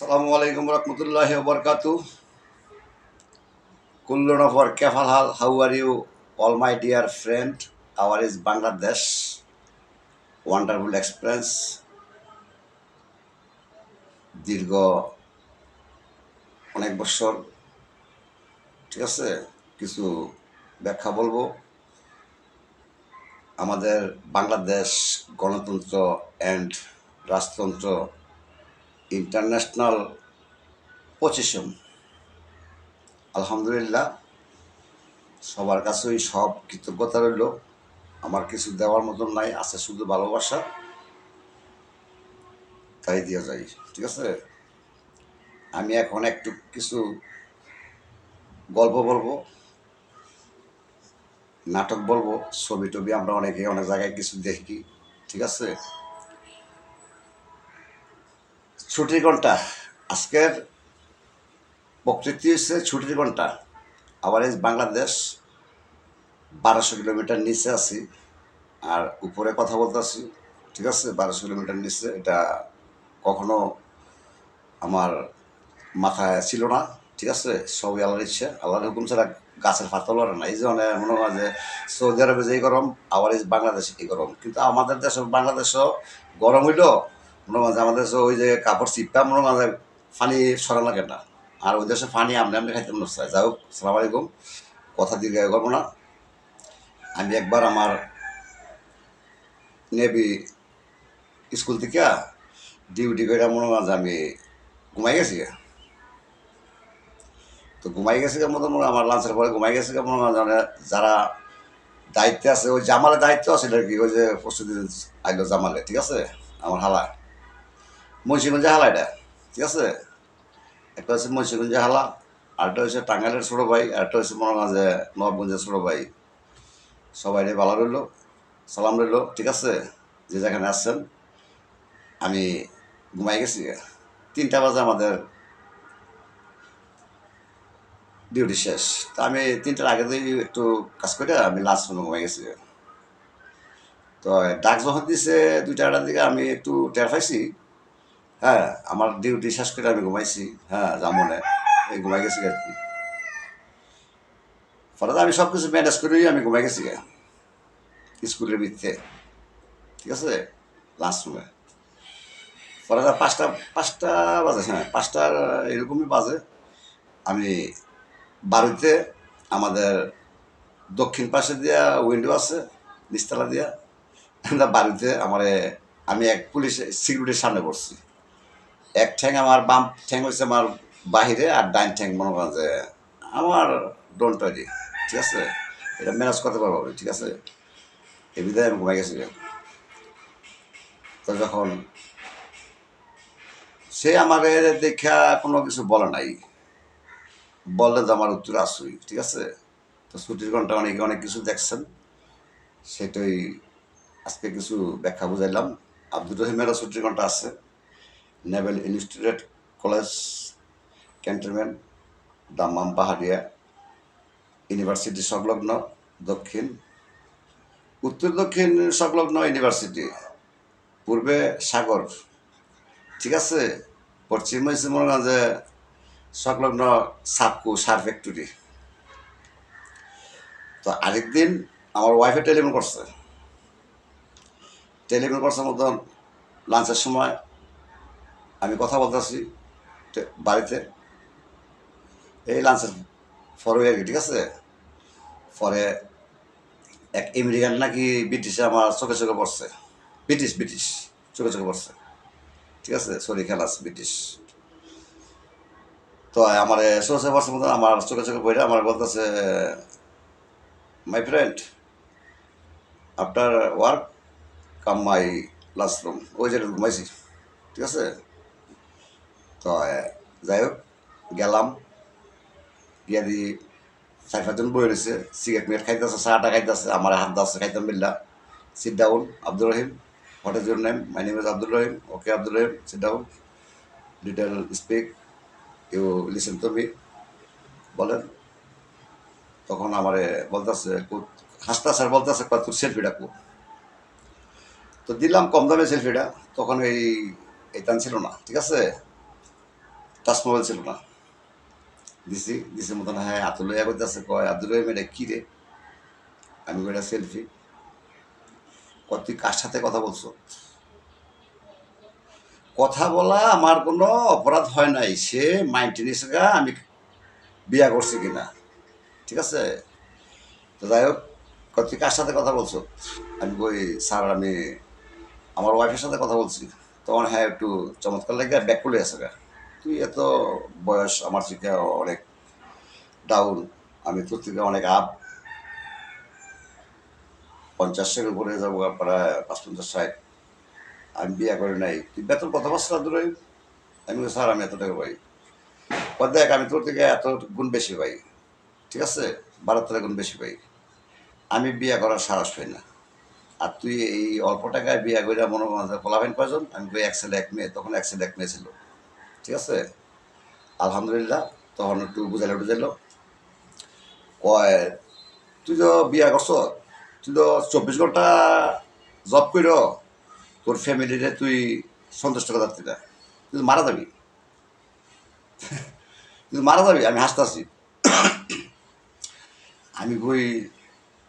Assalamualaikum warahmatullahi wabarakatuh. Kullu nafar kefal hal, how are you all my dear friend? Our is Bangladesh, wonderful experience, দীর্ঘ অনেক বছর। ঠিক আছে, কিছু ব্যাখ্যা বলবো। আমাদের বাংলাদেশ গণতন্ত্র অ্যান্ড রাজতন্ত্র ইন্টারন্যাশনাল পজিশন, আলহামদুলিল্লাহ সবার কাছেই সব কৃতজ্ঞতা রইল। আমার কিছু দেওয়ার মতন নাই, আছে শুধু ভালোবাসা, তাই দিয়ে যাই। ঠিক আছে, আমি এখন একটু কিছু গল্প বলবো, নাটক বলবো, ছবি টবি আমরা অনেকে অনেক জায়গায় কিছু দেখি। ঠিক আছে, ছুটির ঘন্টা, আজকের প্রকৃতি হচ্ছে ছুটির ঘন্টা। আবার এই বাংলাদেশ 1200 কিলোমিটার নিচে আছি, আর উপরে কথা বলতেছি। ঠিক আছে, 1200 কিলোমিটার নিচে, এটা কখনো আমার মাথায় ছিল না। ঠিক আছে, সবই আল্লাহর ইচ্ছা, আল্লাহর হুকুম ছাড়া গাছের পাতা লড়ে না। এই যে মনে হয় যে সৌদি আরবে যেই গরম, আবার এই বাংলাদেশে এই গরম, কিন্তু আমাদের দেশে বাংলাদেশও গরম হইল মনে হয় আমাদের দেশে ওই যে কাপড় চিপা মনে হয় পানি সরা লাগে না। আর ওই দেশে পানি আমনে আমনে খাইতে মনে চায়। যাই হোক, সালাম আলাইকুম, কথা দীর্ঘ করবো না। আমি একবার আমার নেভি স্কুল থেকে ডিউটি করে মনে হয় আমি ঘুমাই গেছি। তো ঘুমাই গেছে মতো মনে আমার লাঞ্চের পরে ঘুমাই গেছে মনে হয় যারা দায়িত্বে আছে, ওই জামালের দায়িত্ব আছে আর কি। ওই যে প্রস্তুতি আইলো জামালে, ঠিক আছে, আমার হালা মুন্সিগঞ্জে হালা, এটা ঠিক আছে। একটা হচ্ছে মুন্সিগঞ্জে হালা, আরেকটা হচ্ছে টাঙ্গাইলের ছোটো ভাই, আরেকটা হচ্ছে মনে হয় যে নবাবগঞ্জের ছোটো ভাই। সবাই ভালো রইল, সালাম রইল। ঠিক আছে, যে যেখানে আসছেন। আমি ঘুমাই গেছি, 3টা বাজে আমাদের ডিউটি শেষ। তা আমি 3টার আগে দিয়ে একটু কাজ করে আমি লাস্ট রুমে ঘুমাই গেছি। তো ডাক যখন দিছে 2টা দিকে, আমি একটু টের পাইছি। হ্যাঁ, আমার ডিউটি শেষ করে আমি ঘুমাইছি। হ্যাঁ, জামনে এই ঘুমাই গেছি আর কি। ফলে আমি সব কিছু ম্যানেজ করেই আমি ঘুমাই গেছি স্কুলের ভিত্তিতে। ঠিক আছে, লাস্ট রুমে। পরে 5টা 5টা বাজে, হ্যাঁ 5টার এরকমই বাজে। আমি বাড়িতে, আমাদের দক্ষিণ পাশে দিয়া উইন্ডো আছে নিচতলা দিয়া, বাড়িতে আমার আমি এক পুলিশ সিকিউরিটির সামনে পড়ছি। এক ঠ্যাং আমার বাম ঠ্যাং হচ্ছে আমার বাহিরে, আর ডাইন ঠ্যাং মনে করেন যে আমার ডোন তৈরি। ঠিক আছে, এটা ম্যানেজ করতে পারবো। ঠিক আছে, এই বিধায় আমি ঘুমাই গেছি। তো যখন সে আমার দেখা কোনো কিছু বলে নাই, বললে তো আমার উত্তর আসুই। ঠিক আছে, তো ছুটির ঘন্টা অনেকে অনেক কিছু দেখছেন, সেটাই আজকে কিছু ব্যাখ্যা বুঝাইলাম। আব্দুর রহিমেরও ছুটির ঘন্টা আছে, naval institute college cantonment, Dammam পাহাড়িয়া ইউনিভার্সিটি সংলগ্ন দক্ষিণ, উত্তর দক্ষিণ সংলগ্ন ইউনিভার্সিটি, পূর্বে সাগর। ঠিক আছে, পশ্চিম হয়েছে মনে হয় যে সংলগ্ন সাপকু সার ফ্যাক্টরি। তো আরেকদিন আমার ওয়াইফে টেলিফোন করছে মতন লাঞ্চের সময় আমি কথা বলতেছি বাড়িতে, এই লাঞ্চের পরে আর কি। ঠিক আছে, পরে এক আমেরিকান নাকি ব্রিটিশে আমার চোখে চোখে পড়ছে। ব্রিটিশ ব্রিটিশ চোখে চোখে পড়ছে। ঠিক আছে, সরি খেলাস ব্রিটিশ। তো আমার চোখে পড়ছে মতো আমার চোখে চোখে বইটা আমার বলতেছে, my friend, after work come my classroom, ওই জায়গায় ঘুমাইছি। ঠিক আছে, তো যাই হোক গেলাম, গিয়া দি 4-5 জন বই রয়েছে, সিগারেট মিগারেট খাইতেছে, চাটা খাইতেছে, আমার হাত দাচ্ছে খাইতাম বিল্লা। Sit down, Abdur Rahim, what is your name? My name is Abdur Rahim. Okay Abdur Rahim, sit down, detail speak, you listen to me, বলেন। তখন আমার বলতেছে, হাসতে স্যার বলতেছে, তোর সেলফিটা কো। তো দিলাম কম দামে সেলফিটা, তখন এই টান ছিল না। ঠিক আছে, টাচ মোবাইল ছিল না। দিছি দিছে মতন, হ্যাঁ আতুল লইয়া করতেছে, কয় আব্দুল রহিম এটা কী রে? আমি কইটা সেলফি। কয় তুই কার সাথে কথা বলছো? কথা বলা আমার কোনো অপরাধ হয় নাই, সে মাইন্ড নিছে গা আমি বিয়া করছি কিনা, ঠিক আছে? তো যাই হোক, কয় তুই কার সাথে কথা বলছো? আমি কই স্যার আমি আমার ওয়াইফের সাথে কথা বলছি। তখন হ্যাঁ একটু চমৎকার লাগে ব্যাক করে আছে গা, তুই এত বয়স আমার থেকে অনেক ডাউন, আমি তোর থেকে অনেক আপ, 50-এর উপরে যাবো প্রায় 55-60, আমি বিয়ে করি নাই, তুই বেতন কত পাচ্ছ দূরে? আমি বলি, স্যার আমি এত টাকা পাই। দেখ আমি তোর থেকে এত গুণ বেশি পাই, ঠিক আছে, 12-13 গুণ বেশি পাই, আমি বিয়ে করার সাহস পাই না। আর তুই এই অল্প টাকায় বিয়ে করে মনে করেন পোলাবেন কয়জন? আমি কই এক ছেলে এক মেয়ে, তখন এক ছেলে এক মেয়ে ছিল, ঠিক আছে। আলহামদুলিল্লাহ, তখন একটু বুঝাইলো টুজাইলো, কয় তুই তো বিয়া করছ, তুই তো 24 ঘন্টা জব কইর তোর ফ্যামিলিরে তুই সন্তুষ্ট করতে পারতি না, তুই তো মারা যাবি, তুই তো মারা যাবি। আমি হাসতেছি, আমি কই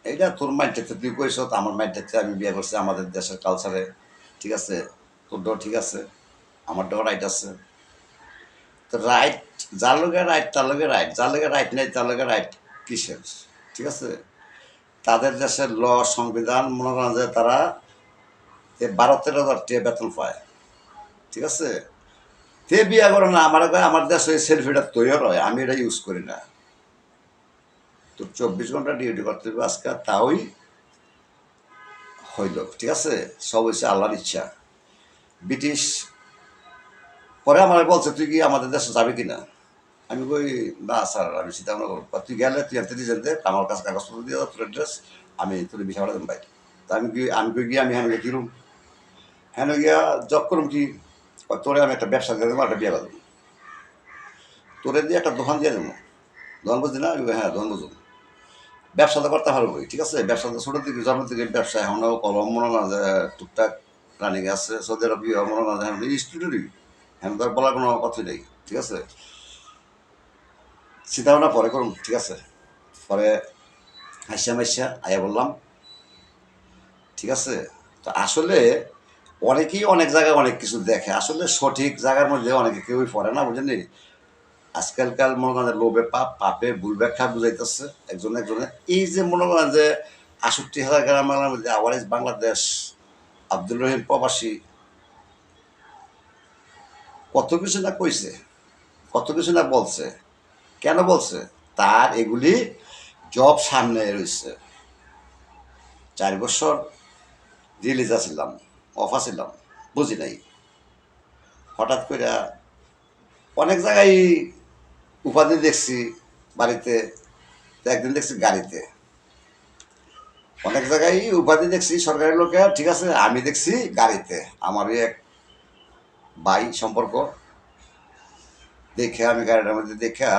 এইটা তোর মাইন্ডটাতে তুই কইস, আমার মাইন্ডটাতে আমি বিয়ে করছি আমাদের দেশের কালচারে, ঠিক আছে, তোরটাও ঠিক আছে, আমারটাও রাইট আছে। তো রাইট যার লগে রাইট তার লগে রাইট, যার লগে রাইট নেই তার লগে রাইট কিসের, ঠিক আছে। তাদের দেশের ল সংবিধান মনে করেন যে তারা 12-13 হাজার টাকা বেতন পায়, ঠিক আছে। তে বিয়া করে না, আমার কয় আমার দেশে সেলফিটা তৈরি হয়, আমি এটা ইউজ করি না। তো 24 ঘন্টা ডিউটি করতে হবে আজকে, তাওই হইল, ঠিক আছে। সব হয়েছে আল্লাহর ইচ্ছা। ব্রিটিশ পরে আমার বলছে তুই কি আমাদের দেশে যাবি কিনা? আমি কই না স্যার আমি চিন্তা ভাবনা করবো। তুই গেলে তুই এত দিয়ে যেতে আমার কাছে কাগজপত্র দিয়ে দাও, তোর অ্যাড্রেস, আমি তোর বিশা পাঠা দেবো ভাই। তা আমি কই গিয়ে আমি হ্যাঁ কিরম, হ্যাঁ গিয়া জব করুম কি? তোরে আমি একটা ব্যবসা দিয়ে দেবো, একটা বিয়ে দেবো, তোরে দিয়ে একটা দোকান দিয়ে দেবো। দোকান বুঝলি না? আমি হ্যাঁ দোকান বুঝুন, ব্যবসা তো করতে পারবোই, ঠিক আছে। ব্যবসা তো ছোটোর দিকে জন্ম থেকে ব্যবসা, এখনও কলম মনে না যে টুকটাক রানিং আছে, সৌদি আরব মনে না যে স্টুডেন্টই, এখন তার বলার কোনো কথাই নেই, ঠিক আছে। চিন্তা ভাবনা পরে করুন, ঠিক আছে। পরে হাসিয়া মাইসিয়া আয়া বললাম, ঠিক আছে। তো আসলে অনেকেই অনেক জায়গায় অনেক কিছু দেখে, আসলে সঠিক জায়গার মধ্যে অনেকে কেউই পড়ে না, বুঝলেন। আজকালকার মনে করেন লোভে পাপ, পাপে ভুল ব্যাখ্যা বুঝাইতেছে একজন একজনে। এই যে মনে করেন যে 68,000 গ্রাম বাংলার মধ্যে আওয়ারেজ বাংলাদেশ, আব্দুল রহিম প্রবাসী, কত কিছু না কইছে, কত কিছু না বলছে। কেন বলছে? তার এগুলি জব সামনে রয়েছে। 4 বছর রিলিজ আসছিলাম, অফ আসছিলাম, বুঝি নাই। হঠাৎ করে অনেক জায়গায় উপাধি দেখছি বাড়িতে, তো একদিন দেখছি গাড়িতে। অনেক জায়গায় উপাধি দেখছি সরকারি লোকে, ঠিক আছে, আমি দেখছি গাড়িতে। আমার এক ভাই সম্পর্ক, দেখে আমি গাড়িটার মধ্যে দেখা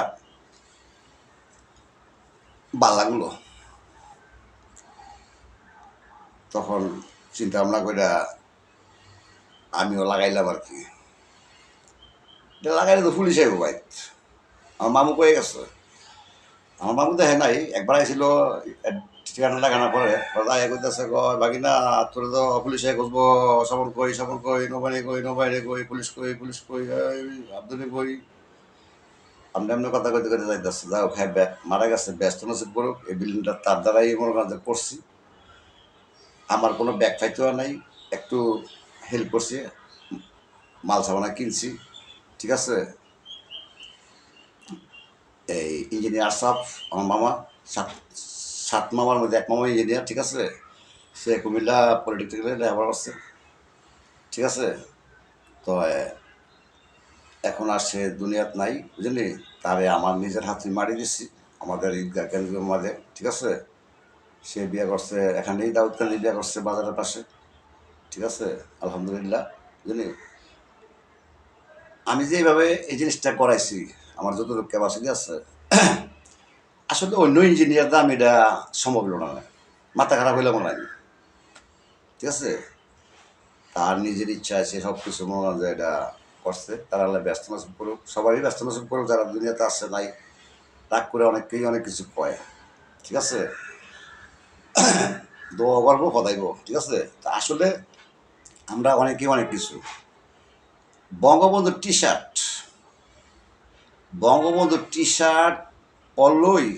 ভাল লাগলো। তখন চিন্তা ভাবনা করে আমিও লাগাইলাম আর কি। এটা লাগাইলে তো পুলিশ আইব ভাই, আমার মামু কয়ে গেছে। আমার মামু দেখে নাই, একবার আইছিল ঠিকানা লাগানোর পরে করতেছে, কয় বাকি না তোর তো পুলিশ আই খুঁজবো, সবন কই নোবাইরে কই পুলিশ কই আব্দুল কই। আমরা এমনি কথা কইতে কইতে যাইতেছে, যাও হ্যাঁ মারা গেছে, ব্যস্ত নসিব করুক, এই বিল্ডিংটা তার দ্বারাই মনে করেন যে করছি। আমার কোনো ব্যাগ ফাইতেও নাই, একটু হেল্প করছি, মাল সাবানা কিনছি, ঠিক আছে। এই ইঞ্জিনিয়ার সাহেব আমার মামা, সাত সাত মামার মধ্যে এক মামা ইঞ্জিনিয়ার, ঠিক আছে। সে কুমিল্লা পলিটেকনিক্যালে লেখাপড়া করছে, ঠিক আছে। তো এখন আর সে দুনিয়াত নাই, বুঝলি। তারে আমার নিজের হাতে মারি দিচ্ছি আমাদের ঈদগাহ কেন্দ্রের মাঝে, ঠিক আছে। সে বিয়ে করছে এখানেই, দাউদকান্দি বিয়ে করছে বাজারের পাশে, ঠিক আছে। আলহামদুলিল্লাহ, বুঝলি। আমি যে এইভাবে এই জিনিসটা করাইছি, আমার যতটুকু ক্যাপাসিটি আছে, আসলে অন্য ইঞ্জিনিয়াররা আমি এটা সম্ভব হলো না, মাথা খারাপ হইলে মনে হয়, ঠিক আছে। তার নিজের ইচ্ছা আছে সব কিছু মনে হয় যে এটা করছে, তারা আল্লাহ ব্যস্ত নসিব করুক, সবারই ব্যস্ত নসিব করুক, যারা দুনিয়াতে আসছে নাই। রাগ করে অনেককেই অনেক কিছু কয়, ঠিক আছে, দোয়া করবো হদাইব, ঠিক আছে। তা আসলে আমরা অনেকেই অনেক কিছু, বঙ্গবন্ধুর টি শার্ট, বঙ্গবন্ধুর টি শার্ট পরলই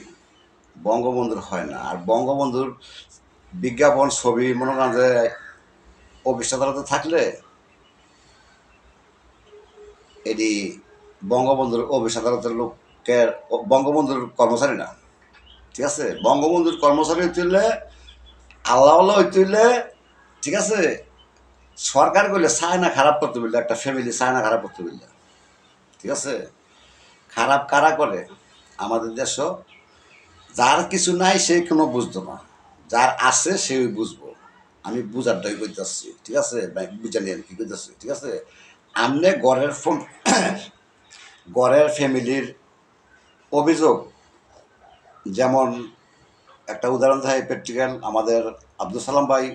বঙ্গবন্ধুর হয় না। আর বঙ্গবন্ধুর বিজ্ঞাপন ছবি মনে করেন যে অফিস আদালতে থাকলে এটি বঙ্গবন্ধুর অফিস আদালতের লোকের, বঙ্গবন্ধুর কর্মচারী না, ঠিক আছে। বঙ্গবন্ধুর কর্মচারী হইতে হইলে, আল্লাহ আল্লাহ হইতে হইলে, ঠিক আছে, সরকার করলে চায় না খারাপ করতে বললে, একটা ফ্যামিলি চায় না খারাপ করতে বললে, ঠিক আছে। খারাপ কারা করে আমাদের দেশও, যার কিছু নাই সে কোনো বুঝতো না, যার আছে সে বুঝবো। আমি বুঝারটাই করতেছি, ঠিক আছে, বুঝা নিয়ে কি করতেছি, ঠিক আছে। আমনে গড়ের ফোন, গড়ের ফ্যামিলির অভিযোগ, যেমন একটা উদাহরণ থাকে প্র্যাকটিক্যাল, আমাদের আব্দুল সালাম ভাই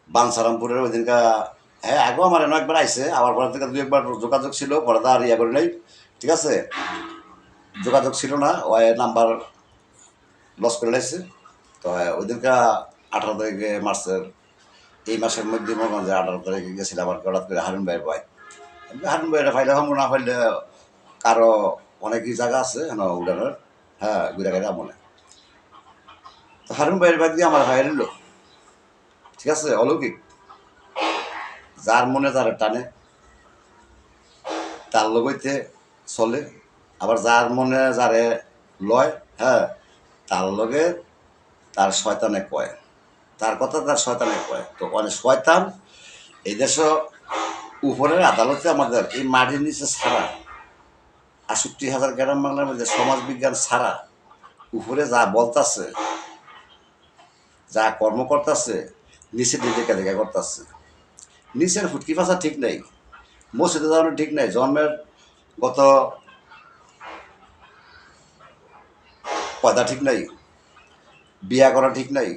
বানসারামপুরের ওই দিনকা, হ্যাঁ আগেও আমার এনে একবার আইসে, আমার পর থেকে 2-1বার যোগাযোগ ছিল, পরে আর ইয়া করে নেই, ঠিক আছে, যোগাযোগ ছিল না, ওই নাম্বার লস করে লাইছে। তো ওই দিনকা 18 তারিখে মার্চের, এই মাসের মধ্যে মনে করেন যে 18 তারিখে গেছিলাম আমার হঠাৎ করে হারুন ভাইয়ের ভাই, হারুন ভাইয়ের ফাইলে হবো না ফাইলে কারো অনেকই জায়গা আছে হ্যাঁ উড়ানোর, হ্যাঁ ঘুরে গেলে মনে। তো হারুন ভাইয়ের ভাই দিয়ে আমার ভাই এলো, ঠিক আছে, অলৌকিক, যার মনে যার টানে তার লগইতে চলে, আবার যার মনে যারে লয়, হ্যাঁ তার লগে তার শয়তানে কয়, তার কথা তার শয়তানে কয়। তো অনেক শয়তান এই দেশ, উপরের আদালতে আমাদের এই মাটির নিচে ছাড়া, ৬৮,০০০ গ্রাম বাংলার মধ্যে সমাজ বিজ্ঞান ছাড়া উপরে যা বলতাছে, যা কর্ম করতেছে, নিচে দেখা দেখা করতেছে। নিচের ফুটকি ফাঁসা ঠিক নেই, মসজিদে যাওয়ানো ঠিক নাই, জন্মের গত পয়দা ঠিক নাই, বিয়া করা ঠিক নাই,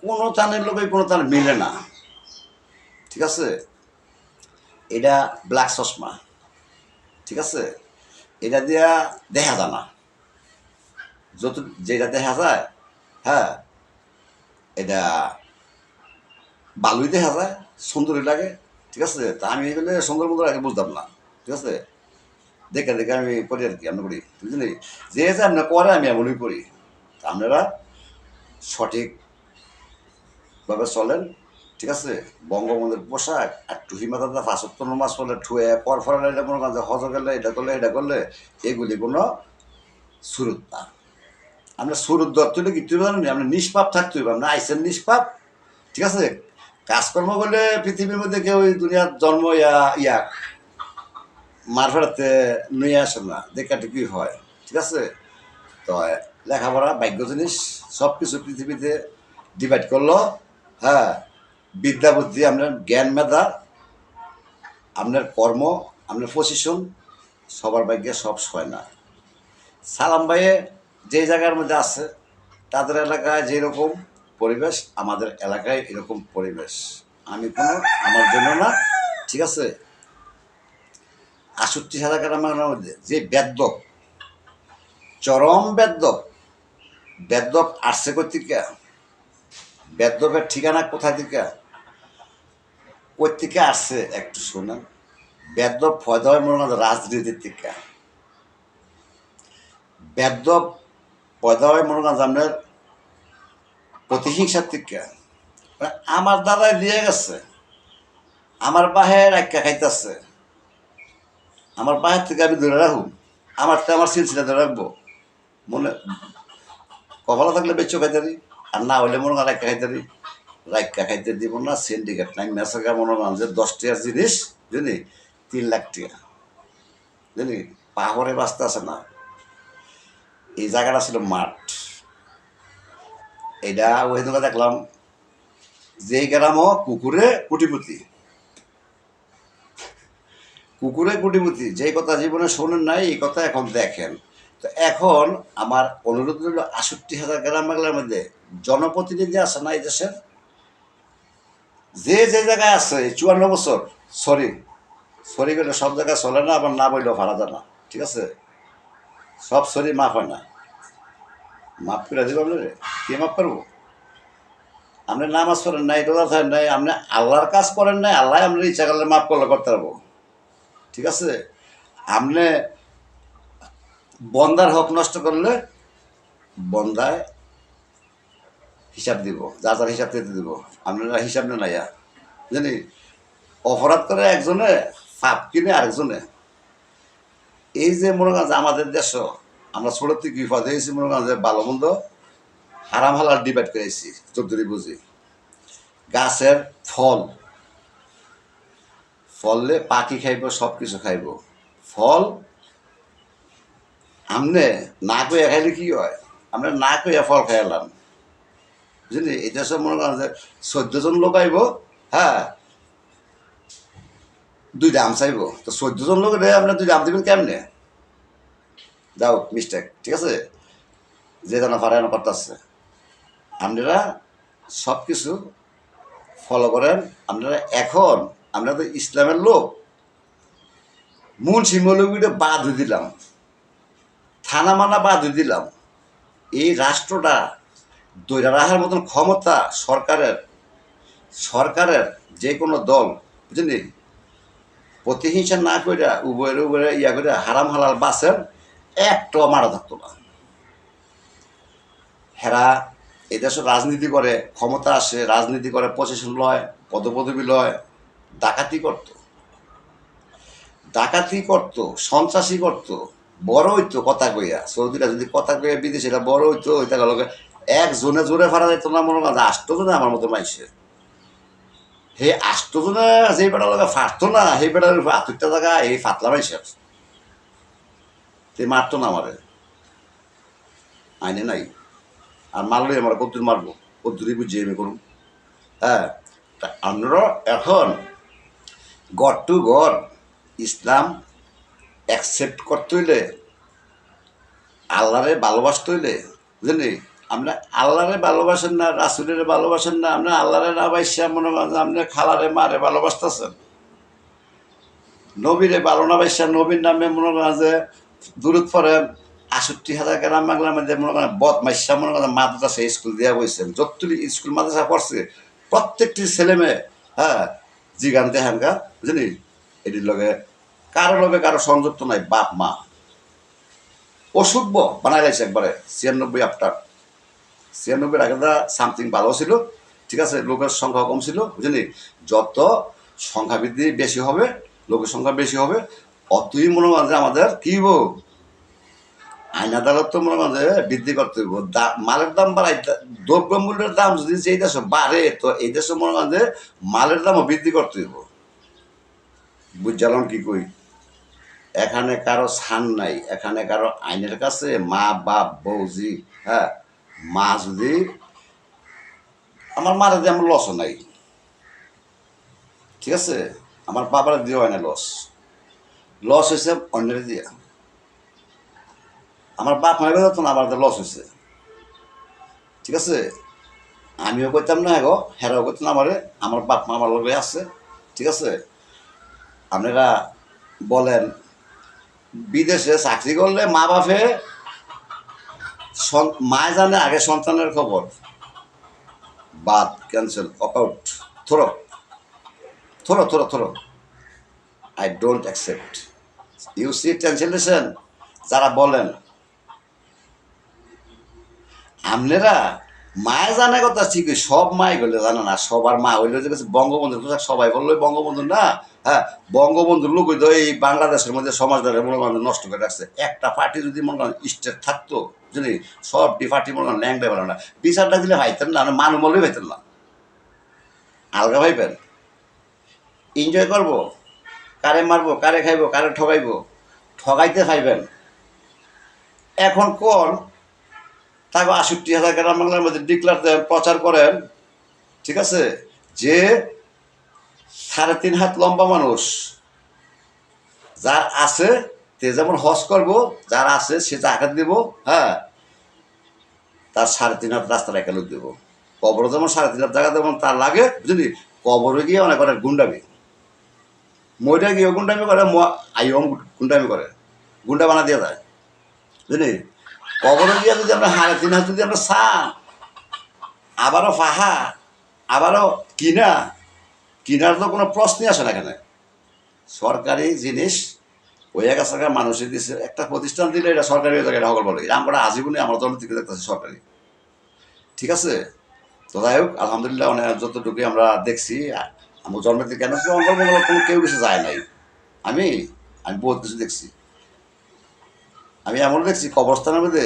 কোনো টানের লোকে কোনো টান মিলে না, ঠিক আছে। এটা ব্ল্যাক চশমা, ঠিক আছে, এটা দিয়া দেখা যায় না, যত যেটা দেখা যায়, হ্যাঁ এটা ভালোই দেখা যায়, সুন্দরই লাগে, ঠিক আছে। তা আমি এগুলো সুন্দর মতো আগে বুঝতাম না, ঠিক আছে, দেখে দেখে আমি করি আর কি, আমরা করি বুঝলি, যে যে আপনার করে আমি এমনই করি। আপনারা সঠিকভাবে চলেন, ঠিক আছে। বঙ্গবন্ধুর পোশাক আর টুহি মাথাতে ৫ ওয়াক্ত নামাজ পড়লে ঠুয়ে পর ফরালে, এটা মনে করেন যে হজ গেলে এটা করলে এটা করলে, এগুলি কোনো সুরত না। আমরা সুরত ধরতে হলে কি তুই জানি, আমরা নিষ্পাপ থাকতে হইব, আমরা আইসেন নিষ্পাপ, ঠিক আছে। কাজকর্ম করলে পৃথিবীর মধ্যে কেউ ওই দুনিয়ার জন্ম ইয়া মার ফেরাতে নিয়ে আসে না, দেখাটা কি হয়, ঠিক আছে। তো লেখাপড়া ভাগ্য জিনিস, সব কিছু পৃথিবীতে ডিভাইড করলো, হ্যাঁ বিদ্যা বুদ্ধি, আপনার জ্ঞান মেধা, আপনার কর্ম, আপনার পজিশন, সবার ভাগ্যে সব হয় না। সালাম ভাইয়ে যে জায়গার মধ্যে আছে, তাদের এলাকায় যেরকম পরিবেশ, আমাদের এলাকায় এরকম পরিবেশ, আমি কোনো আমার জন্য না, ঠিক আছে। ৬৮,০০০ গ্রামের মধ্যে যে বেদ্যপ, চরম বেদ্যপ, বেদ্যপ আসছে কোথেকে, বেদ্যপের ঠিকানা কোথা থেকে, কোথেকে আসছে একটু শোনেন। বেদ্যপ ফয়দা হয় মনে হয় রাজনীতির থেকে, বেদ্যপ পয়দা হয় মনে করেন আপনার প্রতিহিংসার থেকে। আমার দাদাই দিয়ে গেছে, আমার বাহের একটা খাইতেছে, আমার বাহের থেকে আমি ধরে রাখুন, আমার তো আমার সিলসিলা ধরে রাখবো, মনে কপালা থাকলে বেচো খাইতারি, আর না হইলে মনে করেন একটা খাইতারি, রাইকা খাইতে দিব না। সিন্ডিকেট নাই মেসাকা মনে করেন যে 10 টাকার জিনিস জানি 3 লাখ টাকা জানি পাহরে বাঁচতে আছে না। এই জায়গাটা ছিল মাঠ, এটা ওই দোকানে দেখলাম যে গ্রামও কুকুরে কুটিপুতি, কুকুরে কুটিপুতি, যেই কথা জীবনে শোনেন নাই এই কথা এখন দেখেন। তো এখন আমার অনুরোধ হলো ৬৮,০০০ গ্রাম বাংলার মধ্যে জনপ্রতিনিধি আছে না এই দেশের, যে যে জায়গায় আছে এই 54 বছর, সরি সরি করলে সব জায়গায় চলে না, আবার না বললেও ভাড়া যায় না, ঠিক আছে? সব সরি মাফ হয় না। মাফ করে দিব আপনি, কে মাফ করবো? আপনি নামাজ পড়েন নাই, রোজা থাকেন নাই, আপনি আল্লাহর কাজ করেন নাই, আল্লাহ আপনার ইচ্ছা করলে মাফ করলে করতে পারবো, ঠিক আছে? আপনি বন্দার হক নষ্ট করলে বন্দায় হিসাব দিব, যা যার হিসাব দিতে দিব। আপনারা হিসাব নেন না, জানি অপরাধ করে একজনে, পাপ কিনে আরেকজনে। এই যে মনে করেন যে আমাদের দেশ, আমরা ছোট থেকে বিপদ হয়েছি, মনে করেন যে ভালো মন্দ হারাম হালাল ডিবেট করেছি যতদূরই বুঝি। গাছের ফল, ফললে পাখি খাইব, সব কিছু খাইব। ফল আমনে না কইয়া খাইলে কি হয়? আমরা না কইয়া ফল খাইলাম, বুঝলি? এটা সব মনে করেন যে 14 জন লোক আইব, হ্যাঁ, 2টা আম চাইব, তো 14 জন লোকের আপনার 2টা আম দিবেন কেমনে? যাও মিস্টেক, ঠিক আছে? যে জানা পারে না করতেছে। আপনারা সব কিছু ফলো করেন। আপনারা এখন, আমরা তো ইসলামের লোক, মুন্সি মৌলবীটা বাদ হয়ে দিলাম, থানা মানা বাদ হয়ে দিলাম। এই রাষ্ট্রটা দৈরা রাখার মতন ক্ষমতা সরকারের, সরকারের যে কোনো দল, বুঝলি, প্রতিহিংসা না করে উভয়ের উভয়ে ইয়া করে হারাম হালাল বাসের একটাও মারা থাকতো না। হেরা এদেশে রাজনীতি করে, ক্ষমতা আসে, রাজনীতি করে, পজিশন লয়, পদপদবি লয়, ডাকাতি করত, ডাকাতি করত, সন্ত্রাসী করত, বড় হইতো কথা কইয়া। সৌদিরা যদি কথা কইয়া বিদেশিরা বড় হইতো, ওইটা গেল একজনে জোরে ফারা যেত না, মনে করেন 8 জনে আমার মতো মাইছে। হে 8 জনে যে বেড়া লগে ফাটতো না, সেই বেড়ার উপর 8টা জায়গা এই ফাতলা মাইছে, সে মারতো না আমারে, আইনে নাই। আর মারলে আমার কদ্দুর মারবো, কদ্দুরই বুঝিয়ে আমি করুন। হ্যাঁ, তা আমরা এখন গড় টু গড় ইসলাম অ্যাকসেপ্ট করতে হইলে, আল্লাহরে ভালোবাসতে হইলে, বুঝলি, আমরা আল্লাহরে ভালোবাসেন না, রাসুলের ভালোবাসেন না, আমরা আল্লাহরে না বাইসা মনে করেন আপনি খালারে মারে ভালোবাসতেছেন, নবীরে ভালো না বাইসা নবীর নামে মনে করেন যে দূরত পড়েন। 68,000 গ্রাম বাংলার মধ্যে মনে করেন বদ মাইসা মনে করেন মাদ্রাসা স্কুল দেওয়া বলছেন, যতটুকু স্কুল মাদ্রাসা পড়ছে প্রত্যেকটি ছেলে মেয়ে, হ্যাঁ, জিগান দেহানগা, বুঝলি, এটির লগে কারো লগে কারো সংযুক্ত নাই, বাপ মা অসুখ বানাই লাগছে একবারে। 96 আফটার 96 আগে সামথিং ভালো ছিল, ঠিক আছে, লোকের সংখ্যা কম ছিল, বুঝলি। যত সংখ্যা বৃদ্ধি বেশি হবে, লোকের সংখ্যা বেশি হবে, অতই মনে করেন যে আমাদের কি হইব, আইন আদালত তো মনে করেন যে বৃদ্ধি করতে হইব, মালের দাম বাড়াই, দ্রব্য মূল্যের দাম যদি এই দেশে বাড়ে, তো এই দেশে মনে করেন যে মালের দামও বৃদ্ধি করতে হইব। বুঝলাম কি কই? এখানে কারো ছান নাই, এখানে কারো আইনের কাছে মা বাপ বৌজি, হ্যাঁ, মা যদি আমার মারা দিয়ে আমার লসও নাই, ঠিক আছে, আমার বাবার দিয়ে হয় না লস, লস হয়েছে অন্যের দিয়া। আমার বাপ মায়ের যেত না, আমার লস হয়েছে, ঠিক আছে। আমিও করতাম না, হ্যাঁ গো, হেরাও করতাম না আমারে, আমার বাপ মা আমার লগে আছে, ঠিক আছে। আপনারা বলেন বিদেশে চাকরি করলে মা বাপে, মায় জানে আগে সন্তানের খবর, বাদ cancel out, throw throw throw throw, I don't accept. You see translation যারা বলেন, আপনারা মায়ে জানে কথা ঠিকই, সব মাই হইলে জানে না, সবার মা হইলে যে বঙ্গবন্ধুর পোশাক সবাই বললো বঙ্গবন্ধু না, হ্যাঁ, বঙ্গবন্ধুর লোক হইতো এই বাংলাদেশের মধ্যে সমাজটারে মনে করেন নষ্ট করে রাখছে। একটা পার্টি যদি মনে করেন স্টেট থাকতো, যদি সবটি পার্টি মনে করেন ল্যাংটা বেরো না, বিচারটা দিলে ভাইতেন না, মানুষ মরলেই ভাইতেন না, আলগা ভাইবেন, এনজয় করবো, কারে মারবো, কারে খাইবো, কারে ঠগাইবো, ঠগাইতে খাইবেন। এখন কোন তাকে 68,000 গ্রাম বাংলার মধ্যে ডিক্লার দেন, প্রচার করেন, ঠিক আছে, যে 3.5 হাত লম্বা মানুষ যার আছে, তে যেমন হজ করবো, যার আছে সে জাকাত দিব, হ্যাঁ, তার 3.5 হাত রাস্তা রেখে লোক দেবো। কবর যেমন 3.5 হাত জায়গা যেমন তার লাগে, বুঝলি, কবরে গিয়ে অনেক করে গুন্ডামি, মইটা গিয়েও গুন্ডামি করে, আইও গুন্ডামি করে, গুন্ডা বানা দিয়ে যায়, বুঝলি? কবরে গিয়ে যদি আমরা হাড়ে 3 হাত যদি আমরা চান, আবারও ফাহা, আবারও কিনার তো কোনো প্রশ্নই আসে না এখানে। সরকারি জিনিস হয়ে গেছে, মানুষের দিচ্ছে, একটা প্রতিষ্ঠান দিলে এটা সরকারি হয়ে থাকে, এটা সকল বলে আমরা আজীবনে আমার জন্য থেকে দেখতেছি সরকারি, ঠিক আছে? তো যাই হোক, আলহামদুলিল্লাহ অনেক যতটুকুই আমরা দেখছি, আমার জন্মের থেকে কেন অঙ্গলমঙ্গল কোনো কেউ কিছু যায় নাই। আমি আমি বহুত কিছু দেখছি। আমি এমন দেখছি কবরস্থানের মধ্যে,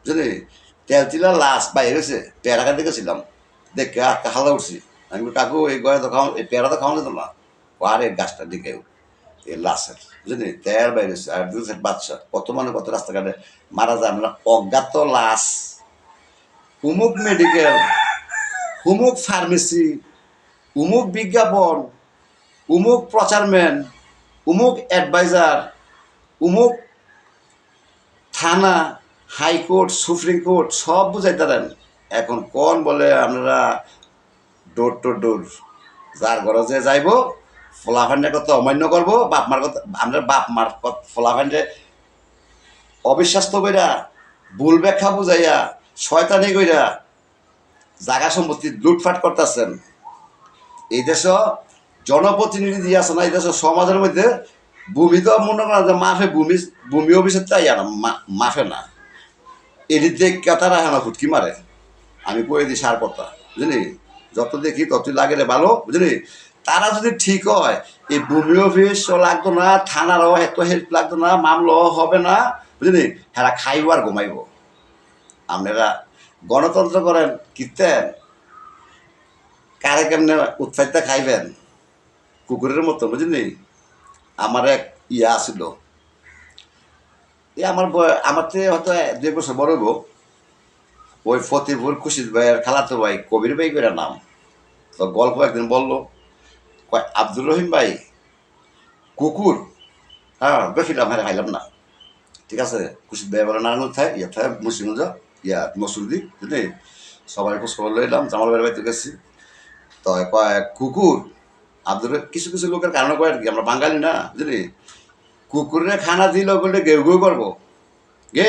বুঝলি, তেলচিলার লাশ বাইরে গেছে, পেয়ারা দেখেছিলাম, দেখে আটকা হালা উঠছি। আমি কাকু এই গয়া তো খাওয়া, এই পেয়ারা তো খাওয়া যেত না, আর এই গাছটা দিকে এই লাশের, বুঝলি, তেল বাইরে গেছে, আর 2 সেট বাচ্চা, কত মানে কত রাস্তাঘাটে মারা যায়। আমরা অজ্ঞাত লাশ, উমুক মেডিকেল, উমুক ফার্মেসি, উমুক বিজ্ঞাপন, উমুক প্রচারম্যান, উমুক অ্যাডভাইজার, উমুক থানা, হাইকোর্ট, সুপ্রিম কোর্ট সব বুঝাইতারেন। এখন কোন বলে আপনারা ডোর টু ডোর, যার ঘরে যে যাইব, ফলাফান্ডের কথা অমান্য করবো, বাপ মার কথা, আমরা বাপ মার ফলাফান্ডে অবিশ্বাস্ত কইরা, ভুল ব্যাখ্যা বুঝাইয়া, শয়তানি কইরা জায়গা সম্পত্তি লুটফাট করতেছেন। এই দেশ জনপ্রতিনিধি দিয়ে আছে না, এই দেশ সমাজের মধ্যে ভূমি তো মনে করা যে মাফে, ভূমি অফিসের তাই না, মাফে না, এটি দেখে তারা হেনা ফুটকি মারে। আমি কয়ে দিই সার কথা, বুঝলি, যত দেখি ততই লাগে রে ভালো, বুঝলি। তারা যদি ঠিক হয়, এই ভূমি অফিসও লাগতো না, থানারও এত হেল্প লাগতো না, মামলাও হবে না, বুঝলি, হ্যাঁ খাইব আর ঘুমাইব। আপনারা গণতন্ত্র করেন কীর্তেন, কারে কেমনে উৎসাহিত খাইবেন কুকুরের মতো, বুঝলি। আমার এক ইয়া আসিল, আমার থেকে হয়তো 2 বছর বড় হইব, ওই ফতিপুর খুশিদ ভাইয়ের খালাতো ভাই কবির ভাই করে নাম। তো গল্প একদিন বললো, কয় আব্দুর রহিম ভাই কুকুর, হ্যাঁ বেশিলাম, হ্যাঁ খাইলাম না, ঠিক আছে। খুশিদ ভাই বলে নারায়ণ থায়, ইয়ে থায় মুসলিমগঞ্জ, ইয়া মসুরদি, বুঝলি। সবাই খোঁজ খবর লইলাম, জামাল ভাইয়ের বাড়িতে গেছি। তো কয় কুকুর, আব্দুর কিছু কিছু লোকের কারণে কয় আর কি, আমরা বাঙালি না, বুঝলি, কুকুরে খানা দিল বলে গেউ গেউ করবো, গে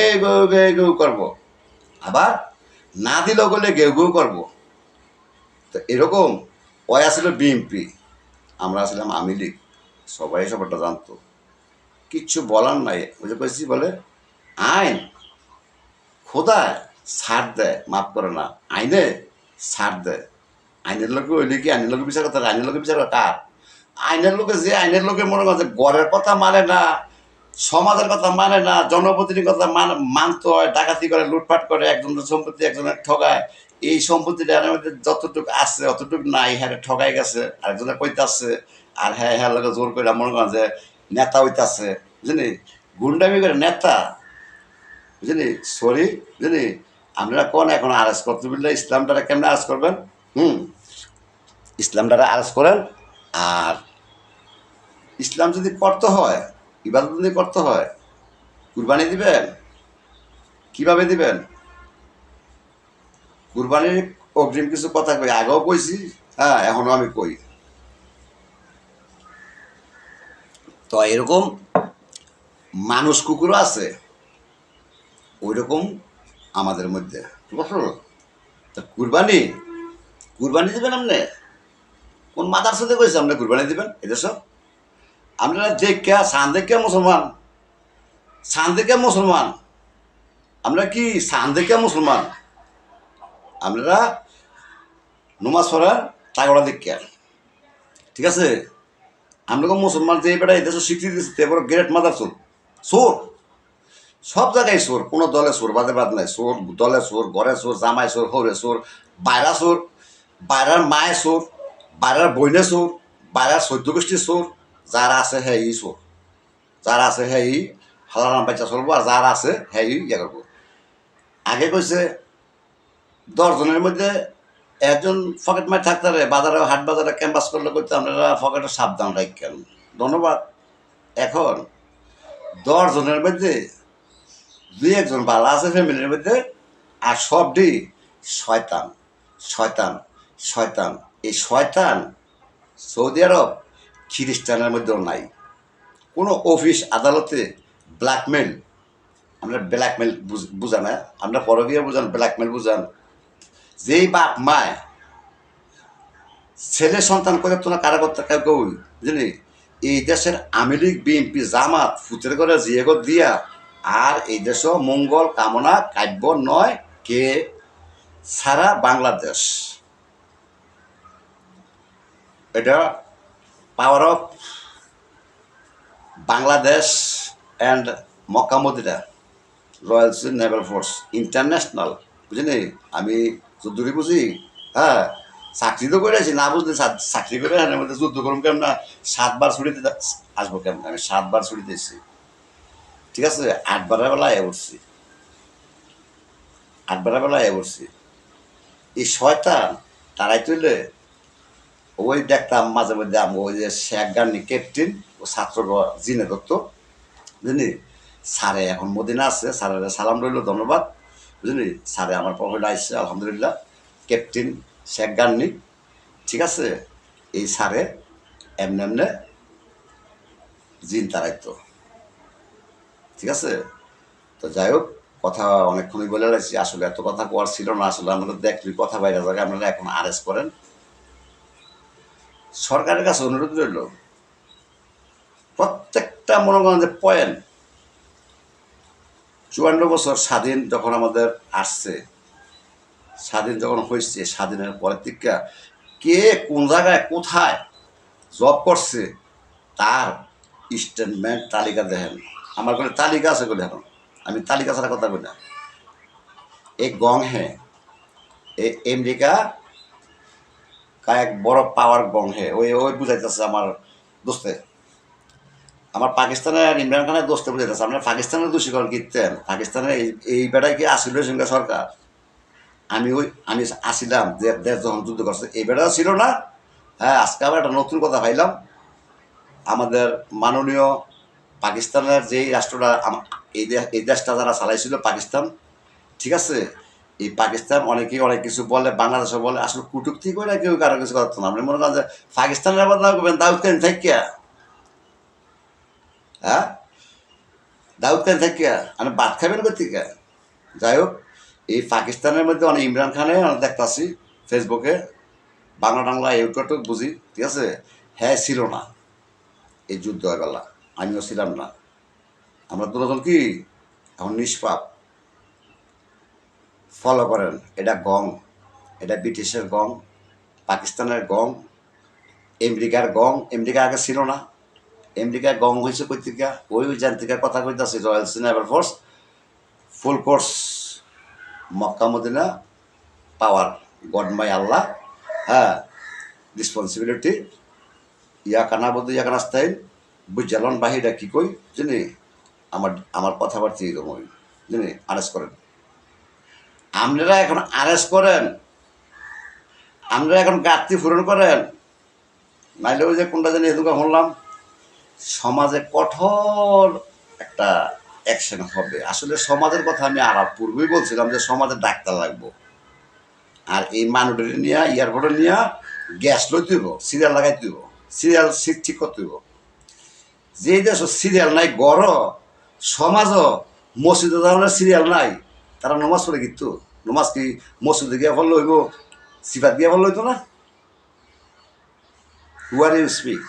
গেউ করবো, আবার না দিল বলে গেউ গেউ করবো। তো এরকম ওই আসলে বিএনপি, আমরা আসলাম আওয়ামী লীগ, সবাই সবারটা জানতো, কিচ্ছু বলার নাই। ওই যে কইছি বলে আইন খোদায় ছাড় দেয়, মাফ করে না, আইনে ছাড় দেয়। আইনের লোকে ওইলে কি আইনের লোকের বিচার করতে, আইনের লোকের বিচার কার? আইনের লোকে যে আইনের লোকের মনে করছে গড়ের কথা মানে না, সমাজের কথা মানে না, জনপ্রতিনিধির কথা মানতে হয়, ডাকাতি করে, লুটপাট করে, একজনের সম্পত্তি একজনের ঠগায়, এই সম্পত্তিটা মধ্যে যতটুকু আছে অতটুকু নাই, হ্যাঁ ঠগাই গেছে, আরেকজনে কইতাছে, আর হ্যাঁ হ্যাঁ লোকে জোর করে মনে করেন যে নেতা হইতাছে, বুঝলি, গুন্ডামি করে নেতা, বুঝলি। সরি, বুঝলি, আপনারা কোন এখন আরেস্ট করতে বললে ইসলামটারা কেমনে আরেস্ট করবেন? ইসলামটারা আরেস্ট করেন। আর ইসলাম যদি করতে হয়, ইবাদত যদি করতে হয়, কুরবানি দিবেন, কিভাবে দিবেন? কুরবানির অগ্রিম কিছু কথা কই, আগেও কইছি, হ্যাঁ এখনো আমি কই। তো এরকম মানুষ কুকুরও আছে, ওই রকম আমাদের মধ্যে, তা কুরবানি কুরবানি দিবেন আপনি? কোন মাদার সাথে কইছে আপনি কুরবানি দিবেন? এটা সব আপনারা দেখা সান দেখা মুসলমান, সান দেখা মুসলমান, আমরা কি সান দেখা মুসলমান? আপনারা নমাজ পড়ার তাগড়া দেখা, ঠিক আছে। আমরা মুসলমান যে বেটা এই দেশে স্বীকৃতি দিচ্ছে, এবার গ্রেট মাদার চোর, চোর সব জায়গায় চোর, কোনো দলে চোর বাদে বাদ নাই, চোর দলে চোর, ঘরে চোর, জামাই চোর, হরে চোর, বাইরা চোর, বাইরার মায়ে চোর, বাইরার বইনে চোর, বাইরার 14 গোষ্ঠীর চোর, যারা আছে হ্যাঁ চোর, যারা আছে হ্যাঁ হালারাম বাচ্চা চলবো, আর যারা আছে হ্যাঁ ইয়ে করবো। আগে কইছে 10 জনের মধ্যে একজন পকেট মার থাকতে পারে, বাজারে হাট বাজারে ক্যাম্পাস করলে করতে আপনারা পকেটে সাবধান রাখেন, ধন্যবাদ। এখন 10 জনের মধ্যে 2-1 জন ভালো আছে ফ্যামিলির মধ্যে, আর সবটি শয়তান, শয়তান, শয়তান। এই শয়তান সৌদি আরব খ্রিস্টানের মধ্যেও নাই। কোনো অফিস আদালতে ব্ল্যাকমেল, আমরা ব্ল্যাকমেল বুঝান, না আমরা পরকীয়া বুঝান, ব্ল্যাকমেল বুঝান। যেই বাপ মায় ছেলে সন্তান করে তো না কারা করতে কেউ কেউ বুঝলি, এই দেশের আওয়ামী লীগ বিএনপি জামাত ফুতের করে জিয়ে করে দিয়া আর এই দেশ মঙ্গল কামনা কাব্য নয় কে সারা বাংলাদেশ। এটা power of Bangladesh and Mecca Medina royal naval force international, বুঝলি। আমি যুদ্ধটি বুঝি, হ্যাঁ চাকরি তো করে আছি, না বুঝলি চাকরি করে এর মধ্যে যুদ্ধ করুন কেমন না, 7বার ছুটিতে আসবো কেমন, আমি 7বার ছুটিতে এসেছি, ঠিক আছে। 8বারের বেলা উঠছি, 8বারের বেলা উঠছি। এই শয়তান তারাই তুললে ওই দেখতাম মাঝে মধ্যে আমি ওই যে শেখ গান্নি ক্যাপ্টেন ও ছাত্র জিনে দত্ত, বুঝলি। স্যারে এখন মদিনা আছে, স্যারের সালাম রইল, ধন্যবাদ, বুঝলি। স্যারে আমার পকেটে আসছে আলহামদুলিল্লাহ, ক্যাপ্টেন শেখ গান্নি, ঠিক আছে। এই স্যারে এমনি এমনি জিন তারাইতো, ঠিক আছে। তো যাই হোক, কথা অনেকক্ষণই বলে রাখছি, আসলে এত কথা কোয়ার ছিল না। আসলে আমাদের দেখলি কথা বাইরে যাবে, আপনারা এখন আরেস্ট করেন। সরকারের কাছে অনুরোধ রইল, প্রত্যেকটা মনে করেন যে পয়েন্ট, 54 বছর স্বাধীন যখন আমাদের আসছে, স্বাধীন যখন হয়েছে, স্বাধীনের পরের থেকে কে কোন জায়গায় কোথায় জব করছে তার স্টেটমেন্ট তালিকা দেখেন। আমার কোনো তালিকা আছে বলে এখন, আমি তালিকা ছাড়া কথা বলি না। এই গং হ্যাঁ, এই আমেরিকা এক বড় পাওয়ার গং হ্যাঁ, ওই ওই বুঝাইতেছে আমার দোস্তে, আমার পাকিস্তানের আর ইমরান খানের দোস্তে বুঝাইতেছে। আপনার পাকিস্তানের দোষীকরণ কীর্তেন, পাকিস্তানের এই বেটায় কি আসিল সঙ্গে সরকার? আমি আসিলাম যে দেশ যখন যুদ্ধ করছে, এই বেটাও ছিল না। হ্যাঁ, আজকে আবার একটা নতুন কথা পাইলাম, আমাদের মাননীয় পাকিস্তানের যেই রাষ্ট্রটা এই দেশটা যারা চালাইছিল পাকিস্তান, ঠিক আছে। এই পাকিস্তান অনেকেই অনেক কিছু বলে, বাংলাদেশও বলে, আসলে কুটুক্তি করে কেউ কারো কিছু করতো না। আপনি মনে করেন যে পাকিস্তানের বদনাম করবেন দাউদ খান থাকিয়া, হ্যাঁ দাউদ খান থাকিয়া আপনি ভাত খাবেন কোথেকে? যাই হোক, এই পাকিস্তানের মধ্যে অনেক ইমরান খানে অনেক দেখতেছি ফেসবুকে, বাংলা টাংলা ইউটিউব বুঝি, ঠিক আছে। হ্যাঁ ছিল না এই যুদ্ধ বেলা, আমিও ছিলাম না। আমরা দুজন কি এখন নিষ্পাপ। ফলো করেন, এটা গং, এটা ব্রিটিশের গং, পাকিস্তানের গং, আমেরিকার গং। আমেরিকা আগে ছিল না, আমেরিকার গং হয়েছে কর্তিকা, ওই যান্ত্রিকার কথা কইতেছে royal naval force full course Mecca Medina power god my Allah, হ্যাঁ রেসপন্সিবিলিটি ইয়া কানা বধু ইয়া কানা স্টাইল বুঝালন বাহিরা কি কই জানি, আমার আমার কথাবার্তা এরকম ওই জানি। আরেস্ট করেন, আপনারা এখন আরেস্ট করেন, আপনারা এখন গাত্তি পূরণ করেন, নাইলে ওই যে কোনটা জানি এদুকা শুনলাম সমাজে কঠোর একটা অ্যাকশন হবে। আসলে সমাজের কথা আমি আর পূর্বেই বলছিলাম যে সমাজে ডাক্তার লাগবো, আর এই মানুষের নিয়ে এয়ারপোর্টে নিয়ে গ্যাস লই তুইব, সিরিয়াল লাগাই তুইব, সিরিয়াল ঠিক করতে হইব। যে দেশ সিরিয়াল নাই গড় সমাজও মসজিদে ধরনের সিরিয়াল নাই, তারা নমাজ পড়ে কিন্তু নমাজ কি মসজিদে গিয়ে ফল হইব, সিফাত গিয়ে ফল হইতো না। Who are you speak,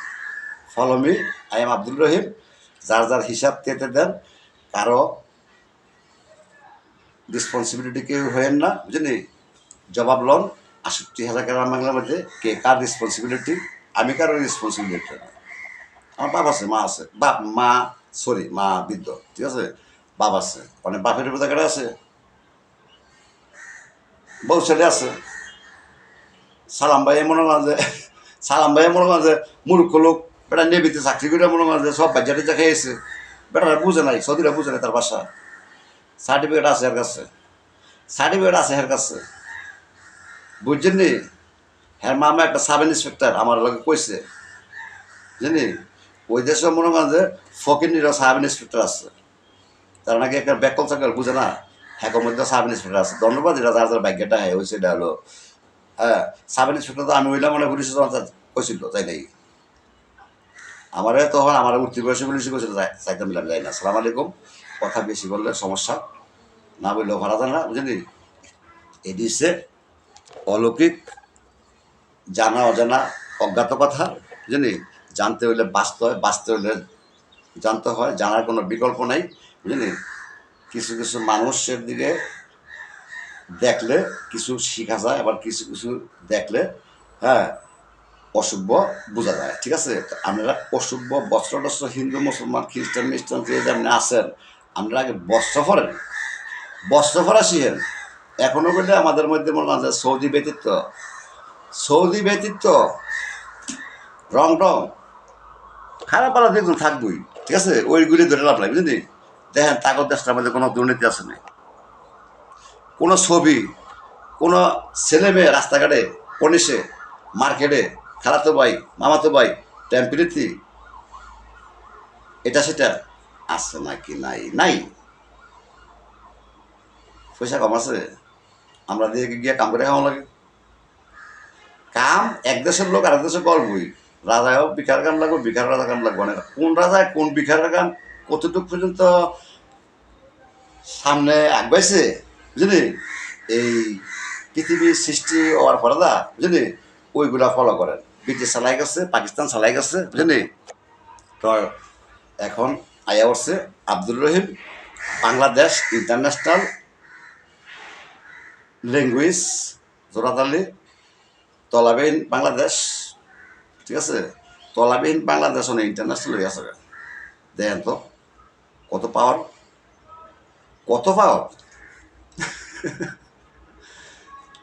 follow me, I am Abdul Rahim. যার যার হিসাব তেতে দেন, কারো রেসপন্সিবিলিটি কেউ হয়েন না, বুঝলি। জবাব লন 68,000 গ্রাম বাংলার মধ্যে কে কার রেসপন্সিবিলিটি, আমি কারো রেসপন্সিবিলিটি না। আমার বাপ আছে, মা আছে, বাপ মা সরি মা বৃদ্ধ, ঠিক আছে, বাপ আছে, অনেক বাপের উপর জায়গাটা আছে, বউ ছেলে আছে। সালাম ভাই মনে করেন যে সালাম ভাই মনে করেন যে মূর্খ লোক, বেটা নেবিতে চাকরি করে মনে করেন যে সব বাচ্চা টেজা খেয়েছে, বেটারা বুঝে নাই, সৌদিরা বুঝে নাই তার বাসা, সার্টিফিকেট আছে এর কাছে, সার্টিফিকেট আছে এর কাছে, বুঝছেন নি। হ্যাঁ মামা একটা সাব ইন্সপেক্টর আমার লোকে কইছে, জানি ওই দেশে মনে করেন যে ফকিরনিরও সাব ইন্সপেক্টর আছে, তারা নাকি একটা ব্যাকল চাকল বুঝে না, হ্যাঁ মধ্যে সাব ইন্সপেক্টর আছে। ধন্যবাদ, এটা যার যার ভাগ্যটা হ্যাঁ হয়েছে, এটা হলো হ্যাঁ সাব ইন্সপেক্টর। তো আমি হইলাম মানে পুলিশ কইছিল যাই নাই আমারে তখন আমার উঠতে বয়সে বলেছি কইছিল চাইতে মিলাম যাই না সালাম আলাইকুম কথা বেশি বললে সমস্যা না বললেও ভাড়া যায় না বুঝলি এটি হচ্ছে অলৌকিক জানা অজানা অজ্ঞাত কথা বুঝলি জানতে হইলে বাঁচতে হয় বাঁচতে হইলে জানতে হয় জানার কোনো বিকল্প নাই বুঝলি কিছু কিছু মানুষের দিকে দেখলে কিছু শেখা যায় আবার কিছু কিছু দেখলে হ্যাঁ অসভ্য বোঝা যায় ঠিক আছে আপনারা অসভ্য বস্ত্র টস্ত্র হিন্দু মুসলমান খ্রিস্টান মিস্টান যে যেমনি আছেন আপনারা আগে বস্ত্র পরা শিখেন এখনো বললে আমাদের মধ্যে মনে হয় সৌদি ব্যতীত রং টং খারাপ পালা দেখুন থাকবই ঠিক আছে ওইগুলি ধরে লাভ লাগে বুঝলি দেখেন তাগর দেশটার মধ্যে কোনো দুর্নীতি আছে না কোনো ছবি কোনো ছেলে মেয়ে রাস্তাঘাটে পনিশে মার্কেটে খালাতো ভাই মামাতো ভাই টেম্পিরিতি এটা সেটা আছে নাকি নাই নাই পয়সা কম আছে আমরা দিয়ে গিয়ে কাম করে খাওয়া লাগে কাম এক দেশের লোক আরেক দেশের গল্পই রাজাও বিখার কাম লাগবে বিখার রাজা কাম লাগবে না কোন রাজায় কোন বিখারের কাম কতটুকু পর্যন্ত সামনে আগবাইছে বুঝলি এই পৃথিবীর সৃষ্টি হওয়ার পরে দা বুঝলি ওইগুলা ফলো করেন ব্রিটিশ চালাই গেছে পাকিস্তান চালাই গেছে বুঝলি তো এখন আয়া উঠছে আব্দুর রহিম বাংলাদেশ ইন্টারন্যাশনাল ল্যাঙ্গুয়েজ জোরাতালি তলাবিহীন বাংলাদেশ ঠিক আছে তলাবিহীন বাংলাদেশ অনেক ইন্টারন্যাশনাল হয়ে আছে দেখেন তো কত পাওয়ার কত পাওয়ার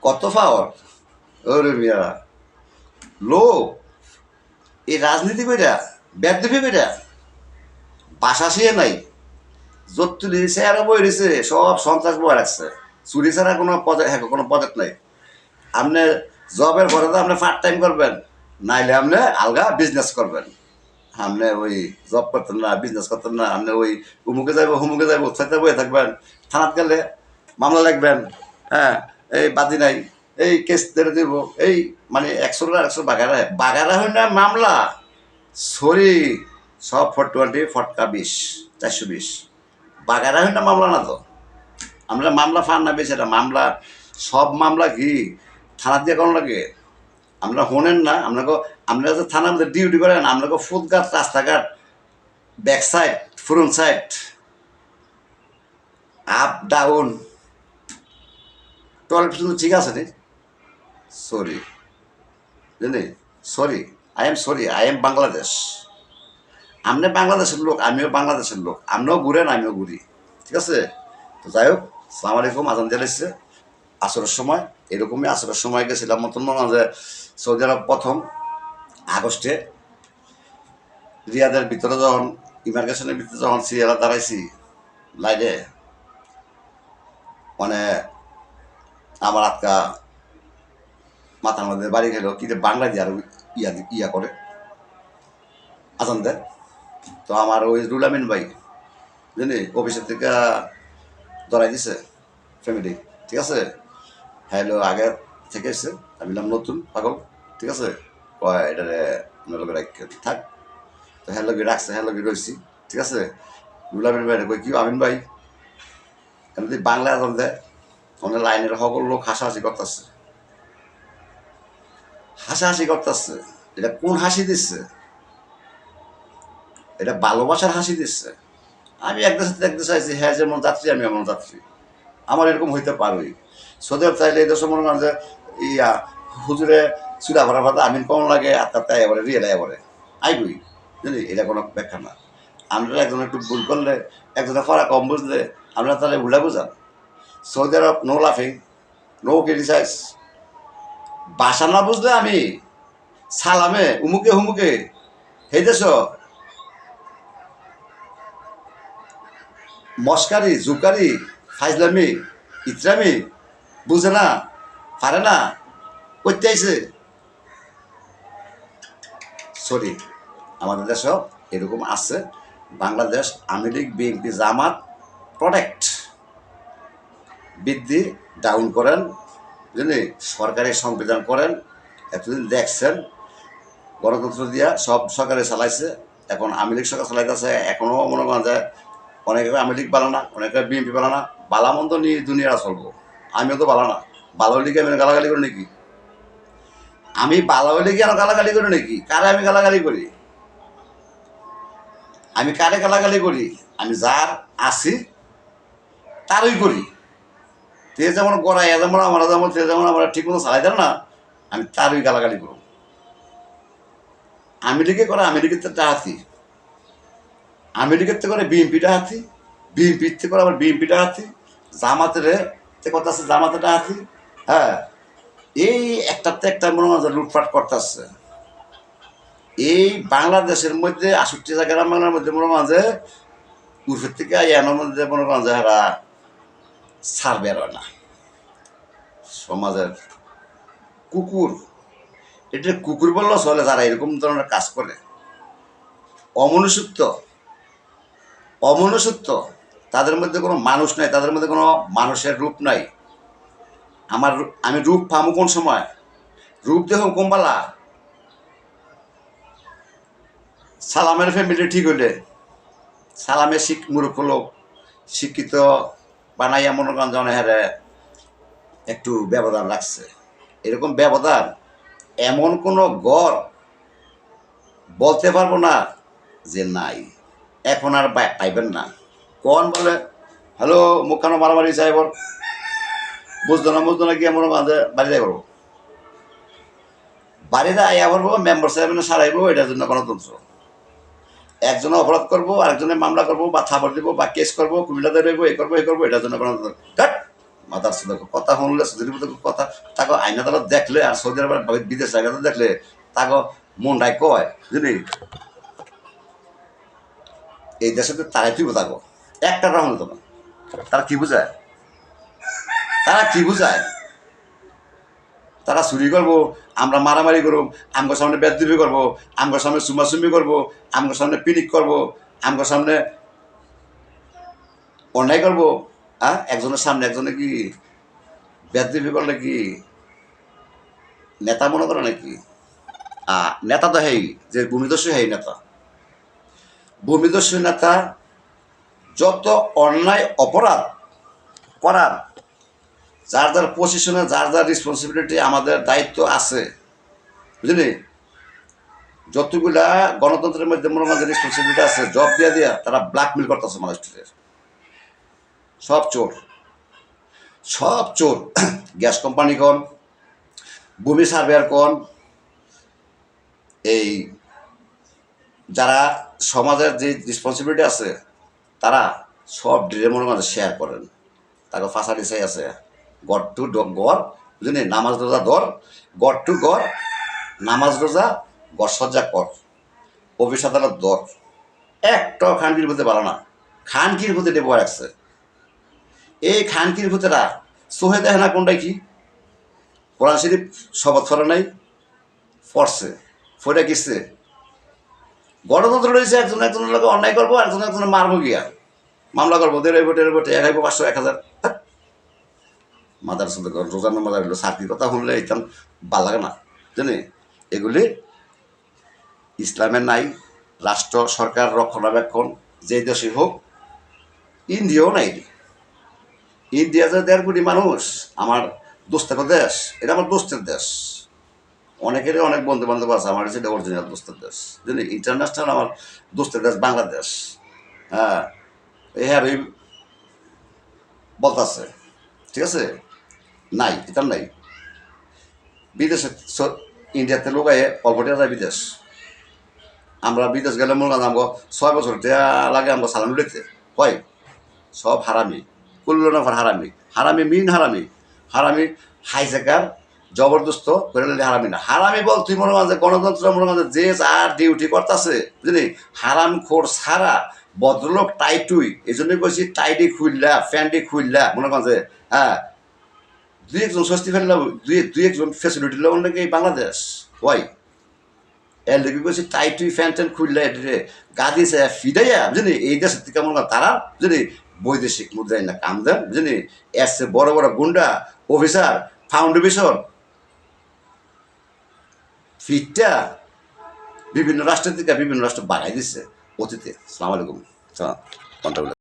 কত পাওয়ার ওরে মিয়া লো এই রাজনীতি কইরা বেদবি কইরা বাসা শিয়ে নাই যত তুলি চেয়ারে বই রয়েছে সব সন্ত্রাস বই রাখছে চুরি ছাড়া কোনো কোনো পদক নাই আপনি জবের পরে তো আপনি পার্ট টাইম করবেন নাইলে আপনি আলগা বিজনেস করবেন আপনি ওই জব করতেন না বিজনেস করতেন না আপনি ওই উমুকে যাইব হুমুকে যাইব উৎসাহিত বয়ে থাকবেন থানাত গেলে মামলা লাগবেন হ্যাঁ এই বাদি নাই এই কেস ধরে দিব এই মানে 100 বাগারা হয় না মামলা সরি সব 420 ফটকা 20 420 বাগারা হয় না মামলা না তো আমরা মামলা ফান না বেশি এটা মামলা সব মামলা কি থানা দিয়ে কোন লাগে আমরা শোনেন না আমরা যে থানার মধ্যে ডিউটি করেন আপনাকে ফুটঘাট রাস্তাঘাট back side front side up down toilet কিন্তু ঠিক আছে নি সরি বুঝলি সরি আই এম বাংলাদেশ আপনি বাংলাদেশের লোক আমিও বাংলাদেশের লোক আপনিও ঘুরেন আমিও ঘুরি ঠিক আছে তো যাই হোক সালাম আলাইকুম আজান দিয়ে এসছে আসরের সময় এরকমই আসরের সময় গেছিলাম মতন মনে যে সৌদি আরব প্রথম আগস্টে রিয়াদের ভিতরে যখন ইমার্গেশনের ভিতরে যখন সিরিয়ালে দাঁড়াইছি লাইনে মানে আমার আটকা মাথার মধ্যে বাড়ি গেল কি বাংলা দিয়ে আরো ইয়া করে আজান দেয় তো আমার ওই রুল আমিন ভাই বুঝলি অফিসের থেকে ধরাই দিছে ফ্যামিলি ঠিক আছে হ্যালো আগে থেকে এসছে আমি নাম নতুন পাগল ঠিক আছে কয় এটারে লোকের থাক তো হ্যাঁ লগে রাখছে হ্যাঁ লগে রয়েছি ঠিক আছে রুল আমিন ভাই কই কি আমিন ভাই কেন যদি বাংলা আজান দেয় অনেক লাইনের সকল লোক হাসাহাসি করতেছে এটা কোন হাসি দিচ্ছে এটা ভালোবাসার হাসি দিচ্ছে আমি এক দেশে দেখতে চাইছি হ্যাঁ যেমন যাত্রী আমি এমন যাত্রী আমার এরকম হইতে পারবই সদেব চাইলে এই দেশে মনে করেন যে ইয়া হুজুরে চুলা ভরা ভাতা আমিন কম লাগে আত্মার তাই এবারে রিয়েল এবারে আইবই বুঝলি এটা কোনো ব্যাখ্যা না আমরা একজন একটু ভুল করলে একজনে পড়া কম বুঝলে আমরা তাহলে ভুলা বুঝান সৌদি আরব নো লাফিং নো ক্রিটিসাইজ ভাষা না বুঝলে আমি সালামে উমুকে হুমুকে সেই দেশ মস্কারি জুকারি ফাইজলামি ইত্রামি বুঝে না পারে না করতে আইছে সরি আমাদের দেশেও এরকম আছে বাংলাদেশ আওয়ামী লীগ বিএনপি জামাত প্রোটেক্ট বৃদ্ধি ডাউন করেন বুঝলি সরকারি সংবিধান করেন এতদিন দেখছেন গণতন্ত্র দিয়া সব সরকারে চালাইছে। এখন আওয়ামী লীগ সরকার চালাইতেছে, এখনও মনে করেন যে অনেকে আওয়ামী লীগ বালা না, অনেকে বিএনপি বালা না, বালা মন্দ নিয়ে দুনিয়া চলবো। আমিও তো বালা না, বালা লীগে আমি গালাগালি করি নাকি? আমি বালা লীগে আর গালাগালি করি নাকি? কারে আমি গালাগালি করি? আমি কারে গালাগালি করি? আমি যার আছি তারই করি। তে যেমন গড়াই যেমন আমরা যেমন তে যেমন আমরা ঠিক মতো চালাই দেন না, আমি তারই গালাগালি করব। আওয়ামী লীগে করে আওয়ামী লীগের তো হাতি, আওয়ামী লীগের তো করে বিএনপিটা হাতি, বিএনপির থেকে করে আবার বিএনপিটা হাতি, জামাতের কথা আছে জামাতেটা হাতি। হ্যাঁ, এই একটাতে একটা মনে হয় লুটপাট করতেছে। এই বাংলাদেশের মধ্যে ৬৮ গ্রাম বাংলার মধ্যে মনে হয় যে উর্ফের থেকে এনের মধ্যে মনে করেন যে এরা ছাড় বের হয় না। সমাজের কুকুর, এটা কুকুর বললেও চলে যারা এরকম ধরনের কাজ করে। অমনুষ্যত্ব, অমনুষ্যত্ব, তাদের মধ্যে কোনো মানুষ নাই, তাদের মধ্যে কোনো মানুষের রূপ নাই। আমি রূপ পামু কোন সময়? রূপ দেহ কমবালা সালামের ফ্যামিলি ঠিক হইলে, সালামের মূর্খ লোক শিক্ষিত বানাইয়া মনে করেন জন হ্যারে একটু ব্যবধান রাখছে। এরকম ব্যবধান এমন কোনো গড় বলতে পারবো না যে নাই, এখন আর পাইবেন না। কন বলে হ্যালো মুখানো মারামারি চাইব, বুঝতো না গিয়ে মনে করেন বাড়ি যাই করবো, বাড়িতে আইয়া করবো, মেম্বার সাহেব সারাইবো। এটার জন্য গণতন্ত্র। একজনে অপরাধ করবো, আরেকজনে মামলা করবো বা থাপড় দিব বা কেস করবো, কুমিল্লাতে রইবো, এ করবো এটার জন্য গণতন্ত্র। ডাট মাথার সাথে কথা শুনলে সৌদির মতো কথা, তাকে আইন আদালত দেখলে আর সৌদি আরবের বিদেশ জায়গাতে দেখলে তাকে মনটাই কয় বুঝলি এই দেশে তারাই তুই তাকো একটা রাহুল তোমার। তারা কি বুঝায়? তারা কি বুঝায়? তারা চুরি করবো, আমরা মারামারি করবো, আমগোর সামনে বেদবি করবো, আমগোর সামনে চুমাচুমি করবো, আমগোর সামনে পিনিক করবো, আমগোর সামনে অন্যায় করবো। একজনের সামনে একজনে কি বেদবি করলে কি নেতা মনে করে নাকি? নেতা তো হেই যে ভূমিদস্যু হেই নেতা, ভূমিদস্যু নেতা যত অন্যায় অপরাধ করার যার যার পজিশনে যার যার রেসপন্সিবিলিটি আমাদের দায়িত্ব আছে বুঝলি, যতগুলা গণতন্ত্রের মধ্যে মনে মাঝে রেসপন্সিবিলিটি আছে জব দিয়া দিয়া তারা ব্ল্যাকমেল করতেছে মানুষটির। সব চোর, সব চোর। গ্যাস কোম্পানি কোন, ভূমি সার্ভেয়ার কোন, এই যারা সমাজের যে রেসপন্সিবিলিটি আছে তারা সব ডিলে মনে মাঝে শেয়ার করেন। তাকে ফাঁসারি চাই আছে গড় টু গড় বুঝলি, নামাজ রোজা ধর, গড় টু গড়, নামাজ রোজা গড় সজ্জা কর, অফিস আদালত দর। একটাও খানকির ভূতে বলো না, খানকির ভূতে ডেবো রাখছে। এই খানকির ভূতেরা সোহে দেখে না কোনটাই কি? কোরআন শরীফ শপথ ফলে নাই, পড়ছে ফোটা কিসছে। গণতন্ত্র রয়েছে, একজন একজনের লোক অন্যায় করবো, একজন একজনের মারবো গিয়া মামলা করবো, 1.5 ভোটে 1 500 1000। মাদার সাথে রোজানো মাদার হলো চাকরির কথা শুনলে এইখান ভাল লাগে না জানি। এগুলি ইসলামের নাই। রাষ্ট্র সরকার রক্ষণাবেক্ষণ যে দেশে হোক, ইন্ডিয়াও নাই। ইন্ডিয়া যে 1.5 কোটি মানুষ, আমার দোস্তের দেশ, এটা আমার দোস্তের দেশ। অনেকেরই অনেক বন্ধু বান্ধব আছে, আমার কাছে অরিজিনাল দোস্তের দেশ জানি। ইন্টারন্যাশনাল আমার দোস্তের দেশ বাংলাদেশ। হ্যাঁ, হ্যাঁ বলতেছে ঠিক আছে, নাই এটা নাই। বিদেশে ইন্ডিয়াতে লোক আয়ে অল্পটিয়া যায় বিদেশ। আমরা বিদেশ গেলে মনে করেন আমগো 6 বছর লাগে আমগো সালাম উঠেতে হয়। সব হারামি, কুল্লো নফর হারামি, হারামি মিন হারামি, হারামি হাইজেকার জবরদস্ত করে হারামি না। হারামি বল তুই মনে করেন গণতন্ত্র মনে করেন যে আর ডিউটি করতেছে বুঝলি, হারাম খোর সারা ভদ্রলোক টাইটুই। এই জন্যই বলছি টাইডি খুললা ফ্যান্ডি খুললা মনে করেন যে হ্যাঁ 2-1জন স্বস্তি ফেললাম, 2-1জন ফেসিলিটি লোক নাকি বাংলাদেশ হয়। এর লেগে বলছি টাইটুই ফ্যান ট্যান খুললা এটা গা দিয়েছে ফিদাইয়া বুঝলি। এই দেশের থেকে মনে করেন তারা বুঝলি বৈদেশিক মুদ্রায় না কাম দেন বুঝলি। এসছে বড় বড় গুন্ডা অফিসার ফাউন্ডেশন ফিটটা বিভিন্ন রাষ্ট্রের থেকে বিভিন্ন রাষ্ট্র বাগাই দিচ্ছে অতীতে। সালাম আলাইকুম। কন্ট্রাক্ট